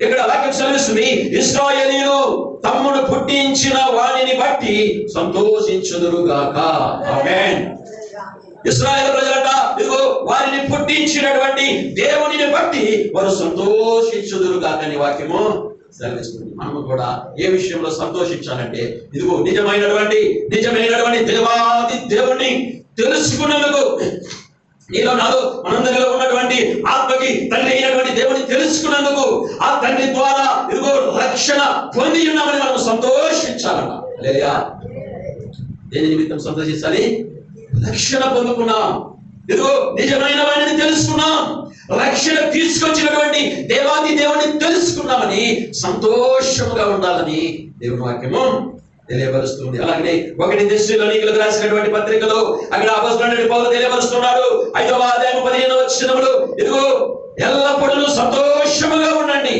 ఇక్కడ వాక్యం సెలవిస్తుంది, ఇశ్రాయేలీయులు తమ్మును పుట్టించిన వాణిని బట్టి సంతోషించుదురుగాక. ఆమేన్. ఇశ్రాయేలు ప్రజలట ఇదిగో వారిని పుట్టించినటువంటి దేవునిని బట్టి వారు సంతోషించుదురుగాక అని వాక్యము సెలవిస్తుంది. మనము కూడా ఏ విషయంలో సంతోషించాలంటే ఇదిగో నిజమైనటువంటి దేవాది దేవుణ్ణి తెలుసుకున్నందుకు, నీలో నాలో మనందరిలో ఉన్నటువంటి ఆత్మకి తండ్రి అయినటువంటి దేవుని తెలుసుకున్నందుకు, ఆ తండ్రి ద్వారా ఇదిగో రక్షణ పొంది ఉన్నామని మనం సంతోషించాలన్న. లేదా దేని నిమిత్తం సంతోషించాలి? రక్షణ పొందుకున్నాం, ఇదిగో నిజమైన వాడిని తెలుసుకున్నాం, రక్షణ తీసుకొచ్చినటువంటి దేవాది దేవుని తెలుసుకున్నామని సంతోషముగా ఉండాలని దేవుని వాక్యము తెలియపరుస్తుంది. అలాగే 1 దెస్సలోనికీయులకు రాసినటువంటి పత్రికలో అక్కడ అపోస్తలుడైన పౌలు తెలియపరుస్తున్నాడు. 5వ అధ్యాయం 15వ వచనములో ఇదిగో ఎల్లప్పుడూ సంతోషముగా ఉండండి.